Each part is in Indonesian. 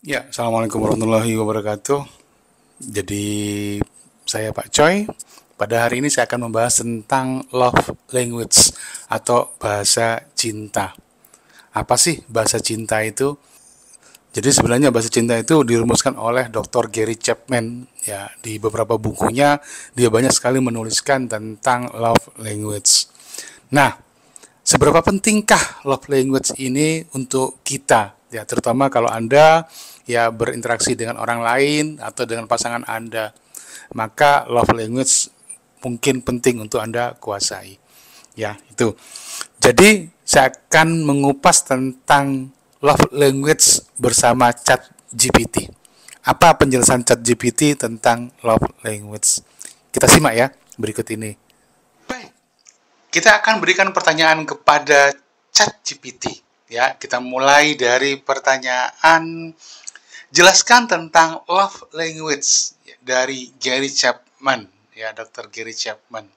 Ya, Assalamualaikum warahmatullahi wabarakatuh. Jadi, saya Pak Choi. Pada hari ini saya akan membahas tentang love language atau bahasa cinta. Apa sih bahasa cinta itu? Jadi sebenarnya bahasa cinta itu dirumuskan oleh Dr. Gary Chapman. Ya, di beberapa bukunya dia banyak sekali menuliskan tentang love language. Nah, seberapa pentingkah love language ini untuk kita? Ya, terutama kalau Anda ya berinteraksi dengan orang lain atau dengan pasangan Anda, maka love language mungkin penting untuk Anda kuasai. Ya, itu. Jadi, saya akan mengupas tentang love language bersama Chat GPT. Apa penjelasan Chat GPT tentang love language? Kita simak ya berikut ini. Baik, kita akan berikan pertanyaan kepada ChatGPT. Ya, kita mulai dari pertanyaan jelaskan tentang love language dari Gary Chapman, ya, Dr. Gary Chapman.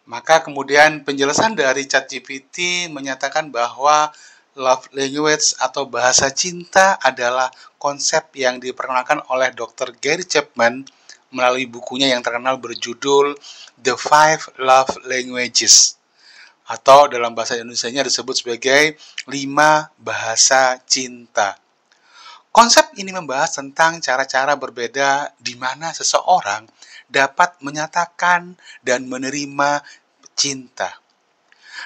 Maka kemudian penjelasan dari ChatGPT menyatakan bahwa love language atau bahasa cinta adalah konsep yang diperkenalkan oleh Dr. Gary Chapman melalui bukunya yang terkenal berjudul The Five Love Languages, atau dalam bahasa Indonesianya disebut sebagai 5 bahasa cinta. Konsep ini membahas tentang cara-cara berbeda di mana seseorang dapat menyatakan dan menerima cinta.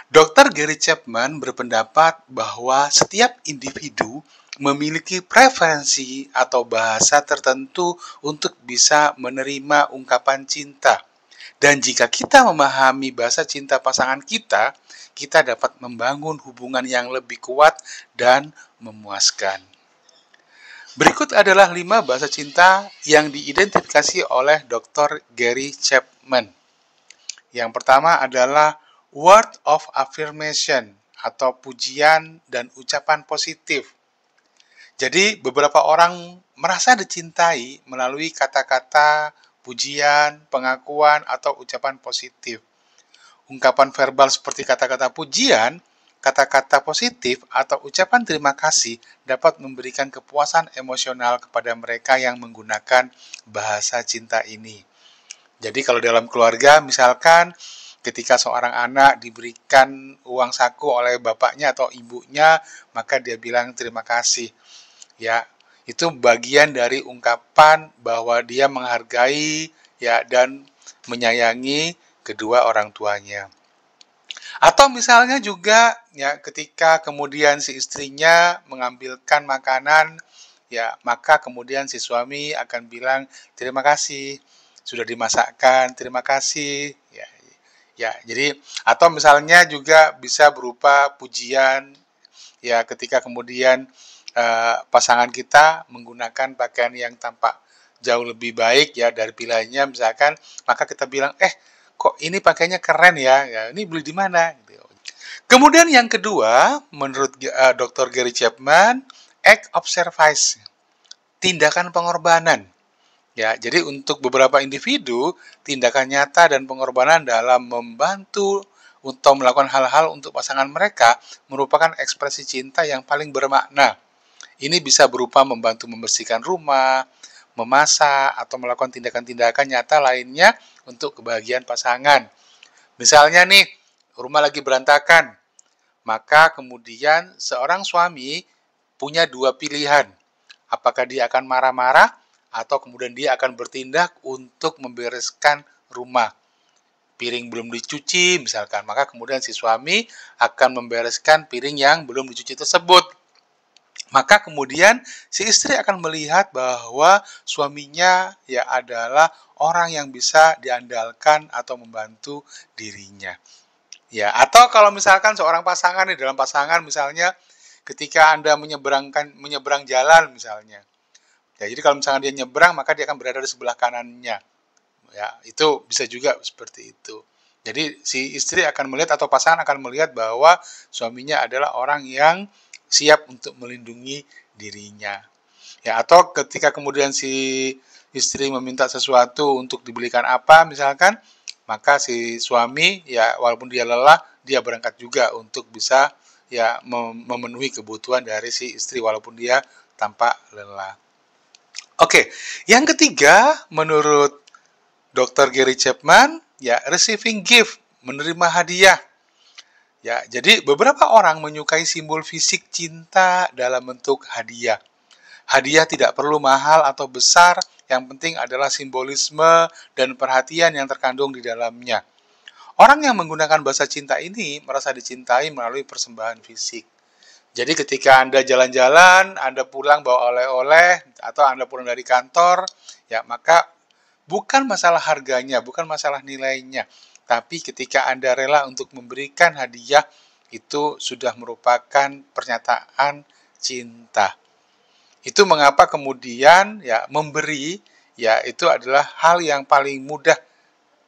Dr. Gary Chapman berpendapat bahwa setiap individu memiliki preferensi atau bahasa tertentu untuk bisa menerima ungkapan cinta. Dan jika kita memahami bahasa cinta pasangan kita, kita dapat membangun hubungan yang lebih kuat dan memuaskan. Berikut adalah 5 bahasa cinta yang diidentifikasi oleh Dr. Gary Chapman. Yang pertama adalah word of affirmation atau pujian dan ucapan positif. Jadi beberapa orang merasa dicintai melalui kata-kata pujian, pengakuan, atau ucapan positif. Ungkapan verbal seperti kata-kata pujian, kata-kata positif, atau ucapan terima kasih dapat memberikan kepuasan emosional kepada mereka yang menggunakan bahasa cinta ini. Jadi kalau dalam keluarga misalkan ketika seorang anak diberikan uang saku oleh bapaknya atau ibunya, maka dia bilang terima kasih. Ya, itu bagian dari ungkapan bahwa dia menghargai ya dan menyayangi kedua orang tuanya. Atau misalnya juga ya ketika kemudian si istrinya mengambilkan makanan, ya maka kemudian si suami akan bilang terima kasih sudah dimasakkan, terima kasih. Ya, ya, jadi atau misalnya juga bisa berupa pujian ya ketika kemudian pasangan kita menggunakan pakaian yang tampak jauh lebih baik ya dari pilihannya misalkan, maka kita bilang kok ini pakainya keren ya, ya ini beli di mana gitu. Kemudian yang kedua, menurut Dr. Gary Chapman, act of service, tindakan pengorbanan. Ya, jadi untuk beberapa individu, tindakan nyata dan pengorbanan dalam membantu untuk melakukan hal-hal untuk pasangan mereka merupakan ekspresi cinta yang paling bermakna. Ini bisa berupa membantu membersihkan rumah, memasak, atau melakukan tindakan-tindakan nyata lainnya untuk kebahagiaan pasangan. Misalnya nih, rumah lagi berantakan, maka kemudian seorang suami punya dua pilihan. Apakah dia akan marah-marah atau kemudian dia akan bertindak untuk membereskan rumah. Piring belum dicuci misalkan, maka kemudian si suami akan membereskan piring yang belum dicuci tersebut. Maka kemudian si istri akan melihat bahwa suaminya ya adalah orang yang bisa diandalkan atau membantu dirinya. Ya, atau kalau misalkan seorang pasangan di dalam pasangan misalnya ketika Anda menyeberang jalan misalnya. Ya, jadi kalau misalkan dia nyebrang maka dia akan berada di sebelah kanannya. Ya, itu bisa juga seperti itu. Jadi si istri akan melihat atau pasangan akan melihat bahwa suaminya adalah orang yang siap untuk melindungi dirinya. Ya, atau ketika kemudian si istri meminta sesuatu untuk dibelikan apa misalkan, maka si suami ya walaupun dia lelah, dia berangkat juga untuk bisa ya memenuhi kebutuhan dari si istri walaupun dia tanpa lelah. Oke, yang ketiga menurut Dr. Gary Chapman, ya receiving gift, menerima hadiah. Ya, jadi beberapa orang menyukai simbol fisik cinta dalam bentuk hadiah. Hadiah tidak perlu mahal atau besar, yang penting adalah simbolisme dan perhatian yang terkandung di dalamnya. Orang yang menggunakan bahasa cinta ini merasa dicintai melalui persembahan fisik. Jadi ketika Anda jalan-jalan, Anda pulang bawa oleh-oleh, atau Anda pulang dari kantor, ya maka bukan masalah harganya, bukan masalah nilainya, tapi ketika Anda rela untuk memberikan hadiah, itu sudah merupakan pernyataan cinta. Itu mengapa kemudian ya memberi ya itu adalah hal yang paling mudah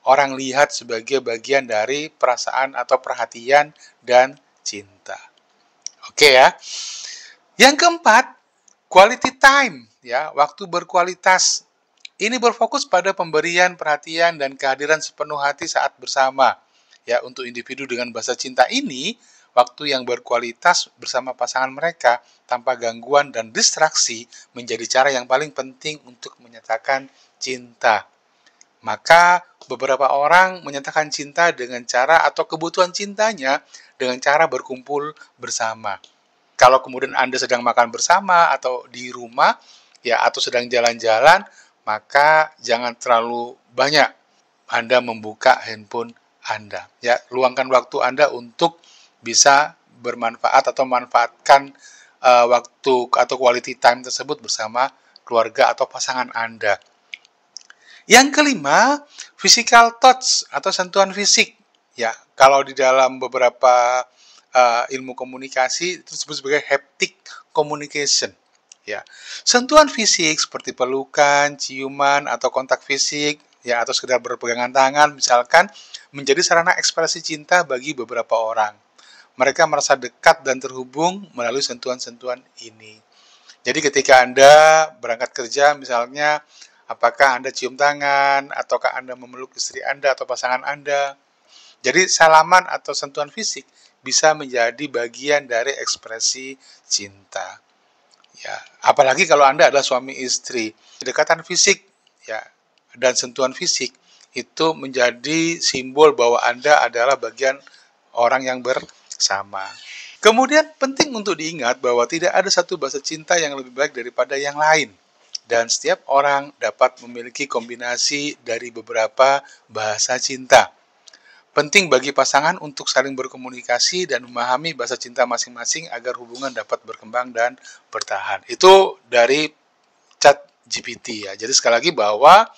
orang lihat sebagai bagian dari perasaan atau perhatian dan cinta. Oke ya. Yang keempat, quality time ya, waktu berkualitas. Ini berfokus pada pemberian perhatian dan kehadiran sepenuh hati saat bersama. Ya, untuk individu dengan bahasa cinta ini, waktu yang berkualitas bersama pasangan mereka tanpa gangguan dan distraksi menjadi cara yang paling penting untuk menyatakan cinta. Maka beberapa orang menyatakan cinta dengan cara atau kebutuhan cintanya dengan cara berkumpul bersama. Kalau kemudian Anda sedang makan bersama atau di rumah ya atau sedang jalan-jalan, maka jangan terlalu banyak Anda membuka handphone Anda. Ya, luangkan waktu Anda untuk bisa bermanfaat atau manfaatkan waktu atau quality time tersebut bersama keluarga atau pasangan Anda. Yang kelima, physical touch atau sentuhan fisik. Ya, kalau di dalam beberapa ilmu komunikasi itu disebut sebagai haptic communication. Ya, sentuhan fisik seperti pelukan, ciuman, atau kontak fisik, ya atau sekedar berpegangan tangan, misalkan, menjadi sarana ekspresi cinta bagi beberapa orang. Mereka merasa dekat dan terhubung melalui sentuhan-sentuhan ini. Jadi ketika Anda berangkat kerja, misalnya, apakah Anda cium tangan, ataukah Anda memeluk istri Anda atau pasangan Anda. Jadi salaman atau sentuhan fisik bisa menjadi bagian dari ekspresi cinta. Ya, apalagi kalau Anda adalah suami istri, kedekatan fisik ya dan sentuhan fisik itu menjadi simbol bahwa Anda adalah bagian orang yang bersama. Kemudian penting untuk diingat bahwa tidak ada satu bahasa cinta yang lebih baik daripada yang lain. Dan setiap orang dapat memiliki kombinasi dari beberapa bahasa cinta. Penting bagi pasangan untuk saling berkomunikasi dan memahami bahasa cinta masing-masing agar hubungan dapat berkembang dan bertahan. Itu dari ChatGPT ya. Jadi sekali lagi bahwa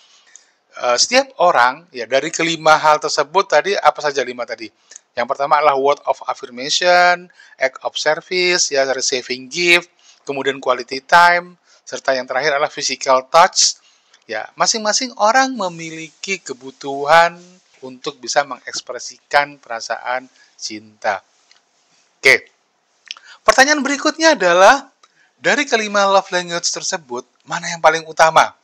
setiap orang ya dari kelima hal tersebut tadi apa saja lima tadi? Yang pertama adalah word of affirmation, act of service, ya receiving gift, kemudian quality time, serta yang terakhir adalah physical touch. Ya, masing-masing orang memiliki kebutuhan untuk bisa mengekspresikan perasaan cinta. Oke. Pertanyaan berikutnya adalah, dari kelima love language tersebut, mana yang paling utama?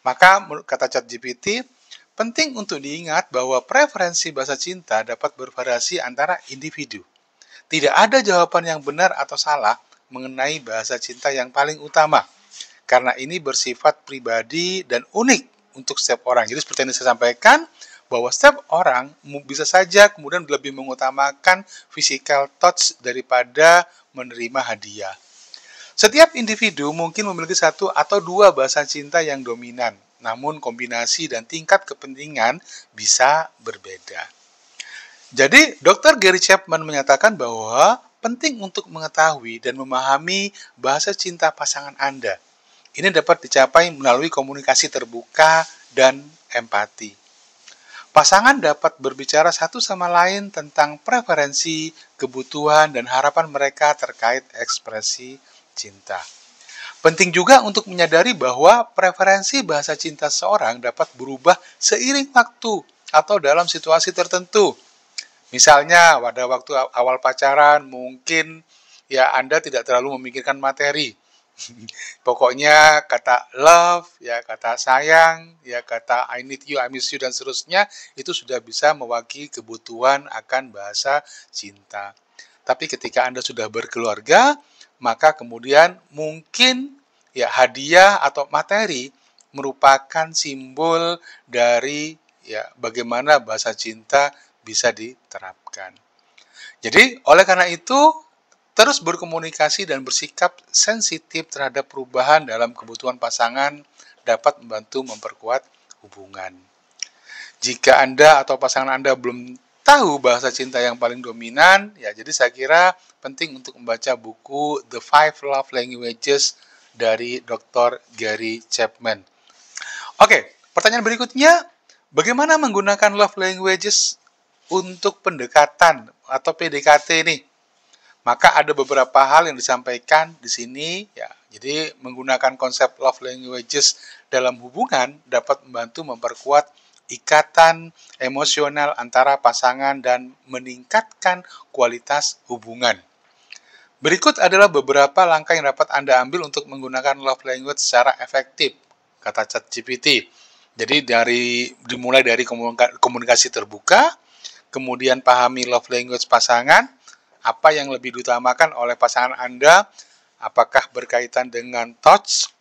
Maka, kata ChatGPT, penting untuk diingat bahwa preferensi bahasa cinta dapat bervariasi antara individu. Tidak ada jawaban yang benar atau salah mengenai bahasa cinta yang paling utama, karena ini bersifat pribadi dan unik untuk setiap orang. Jadi seperti yang saya sampaikan, bahwa setiap orang bisa saja kemudian lebih mengutamakan physical touch daripada menerima hadiah. Setiap individu mungkin memiliki satu atau dua bahasa cinta yang dominan, namun kombinasi dan tingkat kepentingan bisa berbeda. Jadi, Dr. Gary Chapman menyatakan bahwa penting untuk mengetahui dan memahami bahasa cinta pasangan Anda. Ini dapat dicapai melalui komunikasi terbuka dan empati. Pasangan dapat berbicara satu sama lain tentang preferensi, kebutuhan, dan harapan mereka terkait ekspresi cinta. Penting juga untuk menyadari bahwa preferensi bahasa cinta seorang dapat berubah seiring waktu atau dalam situasi tertentu. Misalnya, pada waktu awal pacaran, mungkin ya Anda tidak terlalu memikirkan materi. Pokoknya kata love, ya kata sayang, ya kata I need you, I miss you, dan seterusnya, itu sudah bisa mewakili kebutuhan akan bahasa cinta. Tapi ketika Anda sudah berkeluarga, maka kemudian mungkin ya hadiah atau materi merupakan simbol dari ya bagaimana bahasa cinta bisa diterapkan. Jadi oleh karena itu terus berkomunikasi dan bersikap sensitif terhadap perubahan dalam kebutuhan pasangan dapat membantu memperkuat hubungan. Jika Anda atau pasangan Anda belum tahu bahasa cinta yang paling dominan, ya jadi saya kira penting untuk membaca buku The Five Love Languages dari Dr. Gary Chapman. Oke, pertanyaan berikutnya, bagaimana menggunakan love languages untuk pendekatan atau PDKT nih? Maka ada beberapa hal yang disampaikan di sini ya. Jadi menggunakan konsep love languages dalam hubungan dapat membantu memperkuat ikatan emosional antara pasangan dan meningkatkan kualitas hubungan. Berikut adalah beberapa langkah yang dapat Anda ambil untuk menggunakan love language secara efektif, kata ChatGPT. Jadi dimulai dari komunikasi terbuka, kemudian pahami love language pasangan, apa yang lebih diutamakan oleh pasangan Anda, apakah berkaitan dengan touch,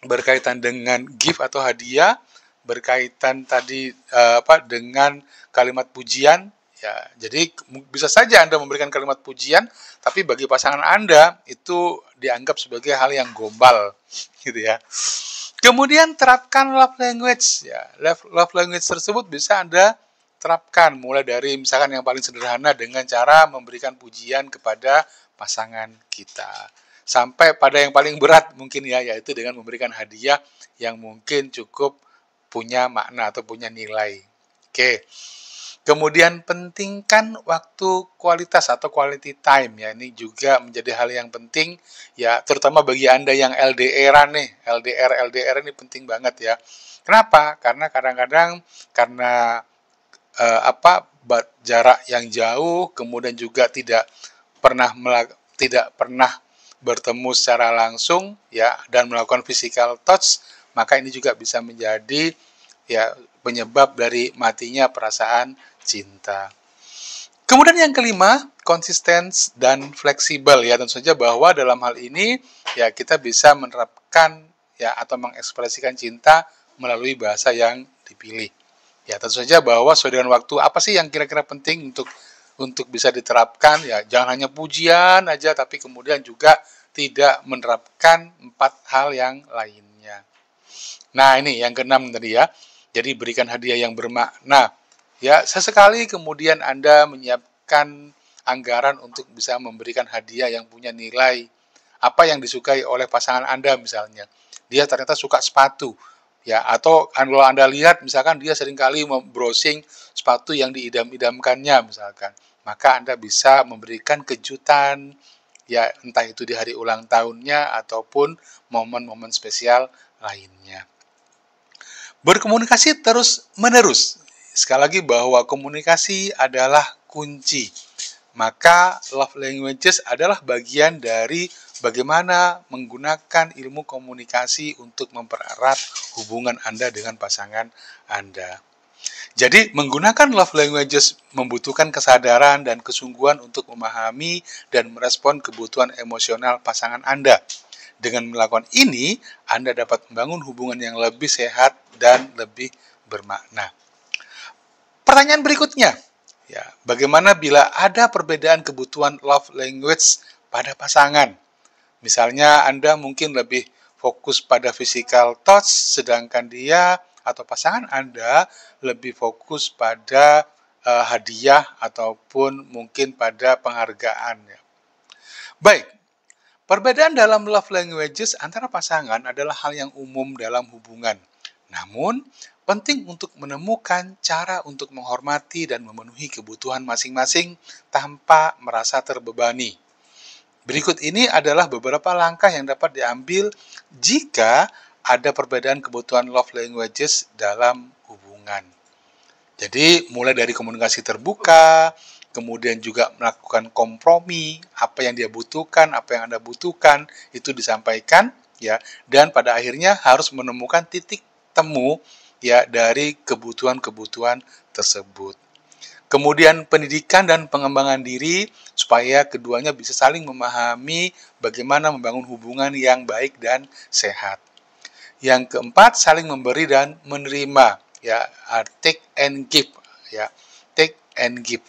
berkaitan dengan gift atau hadiah, berkaitan tadi dengan kalimat pujian, ya. Jadi bisa saja Anda memberikan kalimat pujian, tapi bagi pasangan Anda itu dianggap sebagai hal yang gombal, gitu ya. Kemudian terapkan love language, ya. Love language tersebut bisa Anda terapkan mulai dari misalkan yang paling sederhana dengan cara memberikan pujian kepada pasangan kita. Sampai pada yang paling berat mungkin ya, yaitu dengan memberikan hadiah yang mungkin cukup punya makna atau punya nilai. Oke. Kemudian pentingkan waktu kualitas atau quality time ya. Ini juga menjadi hal yang penting ya, terutama bagi Anda yang LDR-an nih. LDR ini penting banget ya. Kenapa? Karena kadang-kadang karena jarak yang jauh, kemudian juga tidak pernah bertemu secara langsung ya dan melakukan physical touch, maka ini juga bisa menjadi ya penyebab dari matinya perasaan cinta. Kemudian yang kelima, konsisten dan fleksibel ya. Tentu saja bahwa dalam hal ini ya kita bisa menerapkan ya atau mengekspresikan cinta melalui bahasa yang dipilih. Ya, tentu saja bahwa sesuai dengan waktu, apa sih yang kira-kira penting untuk bisa diterapkan? Ya, jangan hanya pujian aja, tapi kemudian juga tidak menerapkan 4 hal yang lainnya. Nah, ini yang keenam tadi ya. Jadi berikan hadiah yang bermakna. Ya, sesekali kemudian Anda menyiapkan anggaran untuk bisa memberikan hadiah yang punya nilai. Apa yang disukai oleh pasangan Anda misalnya. Dia ternyata suka sepatu. Ya, atau kalau Anda lihat misalkan dia seringkali browsing sepatu yang diidam-idamkannya misalkan, maka Anda bisa memberikan kejutan ya entah itu di hari ulang tahunnya ataupun momen-momen spesial lainnya. Berkomunikasi terus-menerus. Sekali lagi bahwa komunikasi adalah kunci. Maka love languages adalah bagian dari bagaimana menggunakan ilmu komunikasi untuk mempererat hubungan Anda dengan pasangan Anda. Jadi, menggunakan love languages membutuhkan kesadaran dan kesungguhan untuk memahami dan merespon kebutuhan emosional pasangan Anda. Dengan melakukan ini, Anda dapat membangun hubungan yang lebih sehat dan lebih bermakna. Pertanyaan berikutnya, ya, bagaimana bila ada perbedaan kebutuhan love language pada pasangan? Misalnya Anda mungkin lebih fokus pada physical touch, sedangkan dia atau pasangan Anda lebih fokus pada hadiah ataupun mungkin pada penghargaan. Ya. Baik, perbedaan dalam love languages antara pasangan adalah hal yang umum dalam hubungan. Namun, penting untuk menemukan cara untuk menghormati dan memenuhi kebutuhan masing-masing tanpa merasa terbebani. Berikut ini adalah beberapa langkah yang dapat diambil jika ada perbedaan kebutuhan love languages dalam hubungan. Jadi, mulai dari komunikasi terbuka, kemudian juga melakukan kompromi, apa yang dia butuhkan, apa yang Anda butuhkan, itu disampaikan, ya, dan pada akhirnya harus menemukan titik temu ya dari kebutuhan-kebutuhan tersebut. Kemudian pendidikan dan pengembangan diri supaya keduanya bisa saling memahami bagaimana membangun hubungan yang baik dan sehat. Yang keempat, saling memberi dan menerima, ya, take and give, ya, take and give.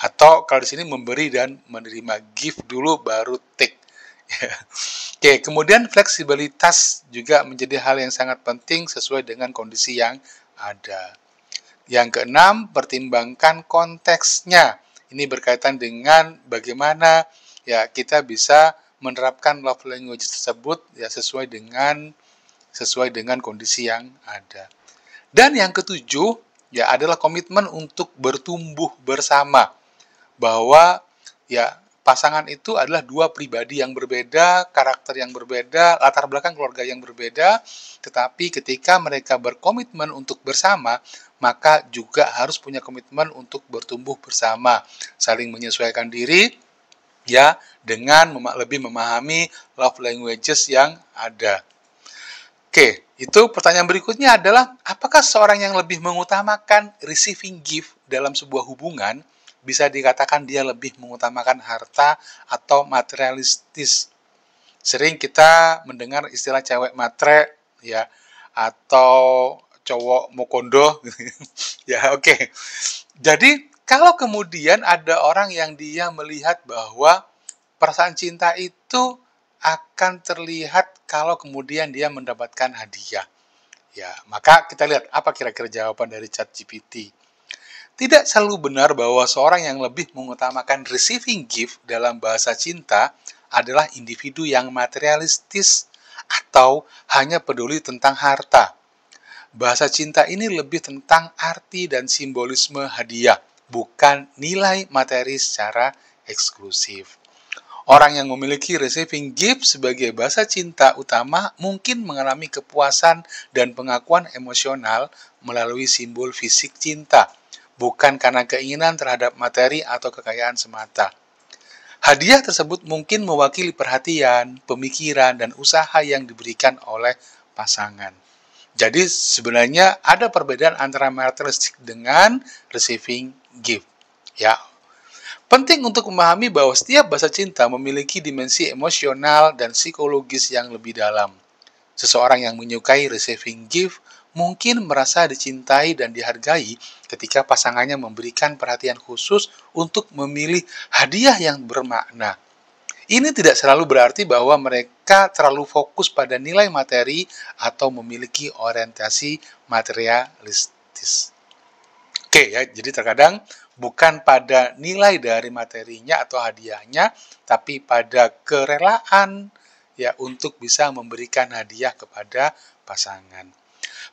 Atau kalau di sini memberi dan menerima, give dulu baru take. Oke, kemudian fleksibilitas juga menjadi hal yang sangat penting sesuai dengan kondisi yang ada. Yang keenam, pertimbangkan konteksnya. Ini berkaitan dengan bagaimana ya kita bisa menerapkan love language tersebut ya sesuai dengan kondisi yang ada. Dan yang ketujuh ya adalah komitmen untuk bertumbuh bersama. Bahwa ya pasangan itu adalah dua pribadi yang berbeda, karakter yang berbeda, latar belakang keluarga yang berbeda, tetapi ketika mereka berkomitmen untuk bersama, maka juga harus punya komitmen untuk bertumbuh bersama, saling menyesuaikan diri, ya, dengan lebih memahami love languages yang ada. Oke, itu pertanyaan berikutnya adalah, apakah seorang yang lebih mengutamakan receiving gift dalam sebuah hubungan bisa dikatakan dia lebih mengutamakan harta atau materialistis? Sering kita mendengar istilah cewek matre, ya, atau cowok mokondo, ya, oke. Jadi, kalau kemudian ada orang yang dia melihat bahwa perasaan cinta itu akan terlihat kalau kemudian dia mendapatkan hadiah, ya, maka kita lihat apa kira-kira jawaban dari ChatGPT. Tidak selalu benar bahwa seorang yang lebih mengutamakan receiving gift dalam bahasa cinta adalah individu yang materialistis atau hanya peduli tentang harta. Bahasa cinta ini lebih tentang arti dan simbolisme hadiah, bukan nilai materi secara eksklusif. Orang yang memiliki receiving gift sebagai bahasa cinta utama mungkin mengalami kepuasan dan pengakuan emosional melalui simbol fisik cinta, bukan karena keinginan terhadap materi atau kekayaan semata. Hadiah tersebut mungkin mewakili perhatian, pemikiran, dan usaha yang diberikan oleh pasangan. Jadi sebenarnya ada perbedaan antara materialistik dengan receiving gift. Ya, penting untuk memahami bahwa setiap bahasa cinta memiliki dimensi emosional dan psikologis yang lebih dalam. Seseorang yang menyukai receiving gift mungkin merasa dicintai dan dihargai ketika pasangannya memberikan perhatian khusus untuk memilih hadiah yang bermakna. Ini tidak selalu berarti bahwa mereka terlalu fokus pada nilai materi atau memiliki orientasi materialistis. Oke ya, jadi terkadang bukan pada nilai dari materinya atau hadiahnya, tapi pada kerelaan ya untuk bisa memberikan hadiah kepada pasangan.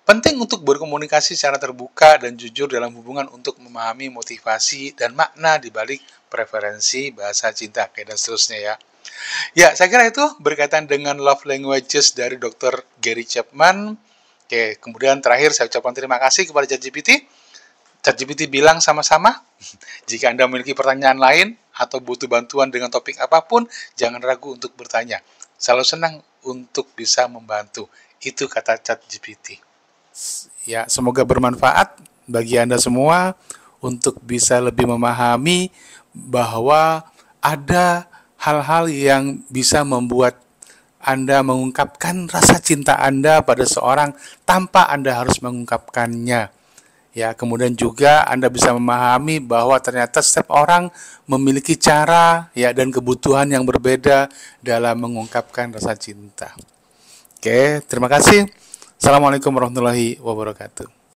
Penting untuk berkomunikasi secara terbuka dan jujur dalam hubungan untuk memahami motivasi dan makna di balik preferensi bahasa cinta, dan seterusnya ya. Ya, saya kira itu berkaitan dengan love languages dari Dr. Gary Chapman. Oke, kemudian terakhir saya ucapkan terima kasih kepada ChatGPT. ChatGPT bilang sama-sama, jika Anda memiliki pertanyaan lain atau butuh bantuan dengan topik apapun, jangan ragu untuk bertanya. Selalu senang untuk bisa membantu. Itu kata ChatGPT. Ya, semoga bermanfaat bagi Anda semua untuk bisa lebih memahami bahwa ada hal-hal yang bisa membuat Anda mengungkapkan rasa cinta Anda pada seorang tanpa Anda harus mengungkapkannya. Ya, kemudian juga Anda bisa memahami bahwa ternyata setiap orang memiliki cara ya dan kebutuhan yang berbeda dalam mengungkapkan rasa cinta. Oke, terima kasih. Assalamualaikum warahmatullahi wabarakatuh.